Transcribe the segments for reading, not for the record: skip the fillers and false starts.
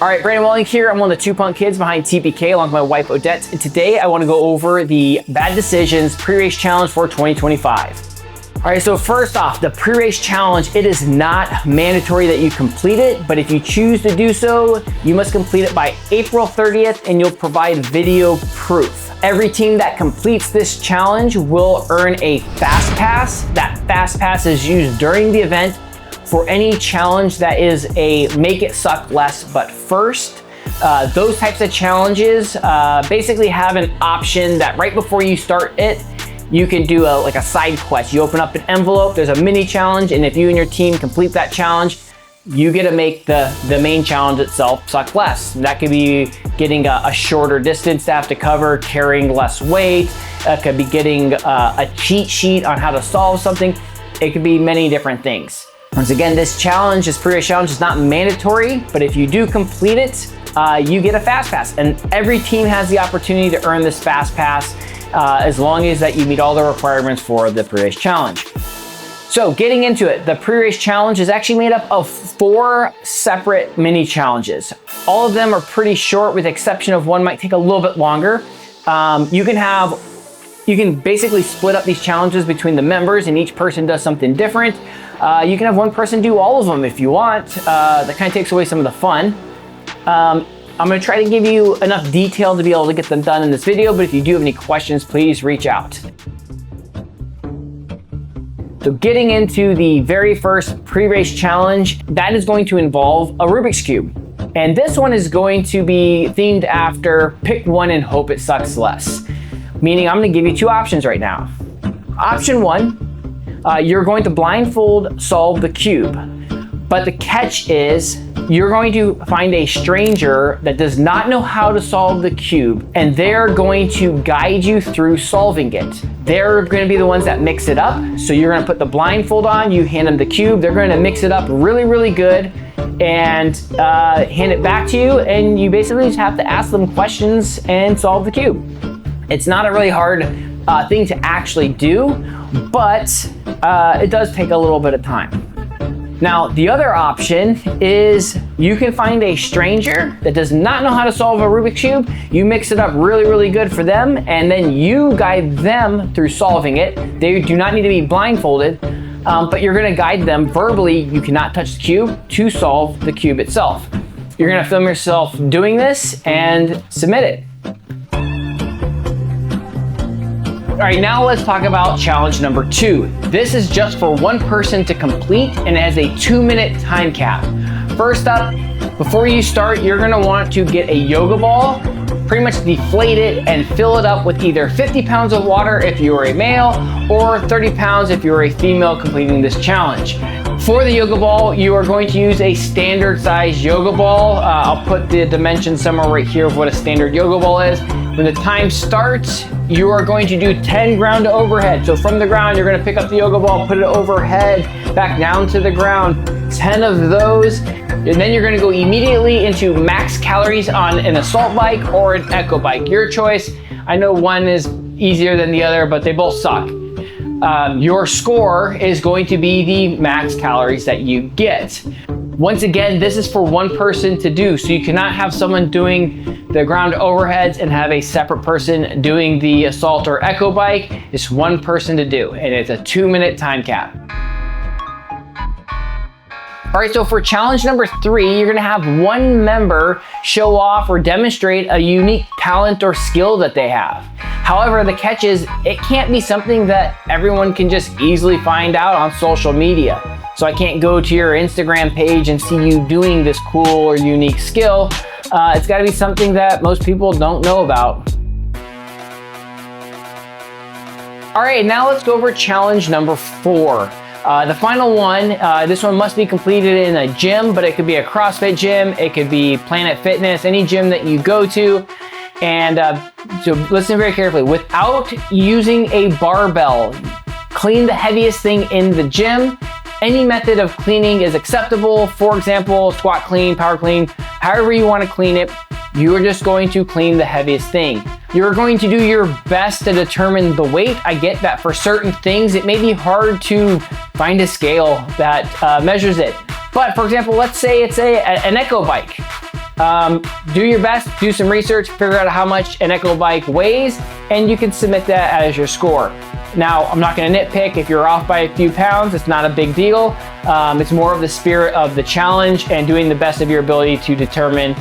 All right, Brandon Welling here. I'm one of the 2 punk kids behind TPK along with my wife Odette. And today I want to go over the Bad Decisions pre-race challenge for 2025. All right, so first off, the pre-race challenge, it is not mandatory that you complete it, but if you choose to do so, you must complete it by April 30th and you'll provide video proof. Every team that completes this challenge will earn a Fast Pass. That Fast Pass is used during the event for any challenge that is a make it suck less but first. Those types of challenges basically have an option that right before you start it, you can do like a side quest. You open up an envelope, there's a mini challenge, and if you and your team complete that challenge, you get to make the main challenge itself suck less. That could be getting a shorter distance to have to cover, carrying less weight. It could be getting a cheat sheet on how to solve something. It could be many different things. Once again, this pre-race challenge is not mandatory, but if you do complete it, you get a Fast Pass. And every team has the opportunity to earn this Fast Pass as long as that you meet all the requirements for the pre-race challenge. So getting into it, the pre-race challenge is actually made up of 4 separate mini challenges. All of them are pretty short, with the exception of one might take a little bit longer. You can basically split up these challenges between the members and each person does something different. You can have one person do all of them if you want. That kind of takes away some of the fun. I'm gonna try to give you enough detail to be able to get them done in this video, but if you do have any questions, please reach out. So getting into the very first pre-race challenge, that is going to involve a Rubik's Cube. And this one is going to be themed after pick one and hope it sucks less. Meaning I'm gonna give you 2 options right now. Option 1, you're going to blindfold solve the cube. But the catch is you're going to find a stranger that does not know how to solve the cube, and they're going to guide you through solving it. They're going to be the ones that mix it up. So you're going to put the blindfold on, you hand them the cube, they're going to mix it up really, really good and hand it back to you, and you basically just have to ask them questions and solve the cube. It's not a really hard thing to actually do, but it does take a little bit of time. Now, the other option is you can find a stranger that does not know how to solve a Rubik's Cube. You mix it up really, really good for them, and then you guide them through solving it. They do not need to be blindfolded, but you're gonna guide them verbally. You cannot touch the cube to solve the cube itself. You're gonna film yourself doing this and submit it. All right, now let's talk about challenge number 2. This is just for one person to complete, and it has a 2-minute time cap. First up, before you start, you're gonna want to get a yoga ball, pretty much deflate it and fill it up with either 50 pounds of water if you are a male or 30 pounds if you're a female completing this challenge. For the yoga ball, you are going to use a standard size yoga ball. I'll put the dimensions somewhere right here of what a standard yoga ball is. When the time starts, you are going to do 10 ground to overhead. So from the ground, you're gonna pick up the yoga ball, put it overhead, back down to the ground, 10 of those. And then you're gonna go immediately into max calories on an assault bike or an echo bike, your choice. I know one is easier than the other, but they both suck. Your score is going to be the max calories that you get. Once again, this is for one person to do, so you cannot have someone doing the ground overheads and have a separate person doing the assault or echo bike. It's one person to do, and it's a 2-minute time cap. All right, so for challenge number 3, you're gonna have one member show off or demonstrate a unique talent or skill that they have. However, the catch is it can't be something that everyone can just easily find out on social media. So I can't go to your Instagram page and see you doing this cool or unique skill. It's gotta be something that most people don't know about. All right, now let's go over challenge number 4. The final one, this one must be completed in a gym, but it could be a CrossFit gym, it could be Planet Fitness, any gym that you go to. And so listen very carefully. Without using a barbell, clean the heaviest thing in the gym. Any method of cleaning is acceptable. For example, squat clean, power clean, however you want to clean it, you are just going to clean the heaviest thing. You're going to do your best to determine the weight. I get that for certain things, it may be hard to find a scale that measures it. But for example, let's say it's an echo bike. Do your best, do some research, figure out how much an Echo bike weighs, and you can submit that as your score. Now, I'm not gonna nitpick if you're off by a few pounds, it's not a big deal. It's more of the spirit of the challenge and doing the best of your ability to determine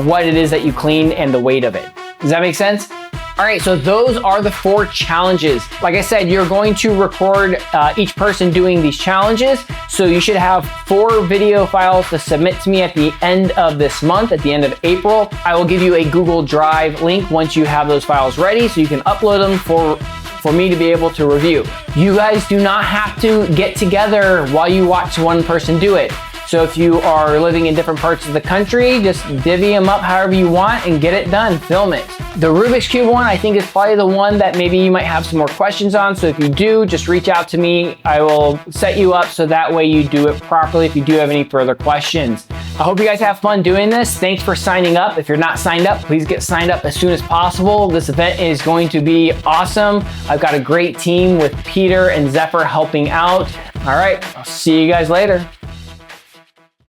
what it is that you clean and the weight of it. Does that make sense? All right, so those are the 4 challenges. Like I said, you're going to record each person doing these challenges. So you should have 4 video files to submit to me at the end of this month, at the end of April. I will give you a Google Drive link once you have those files ready so you can upload them for me to be able to review. You guys do not have to get together while you watch one person do it. So if you are living in different parts of the country, just divvy them up however you want and get it done, film it. The Rubik's Cube one, I think is probably the one that maybe you might have some more questions on. So if you do, just reach out to me. I will set you up so that way you do it properly if you do have any further questions. I hope you guys have fun doing this. Thanks for signing up. If you're not signed up, please get signed up as soon as possible. This event is going to be awesome. I've got a great team with Peter and Zephyr helping out. All right, I'll see you guys later.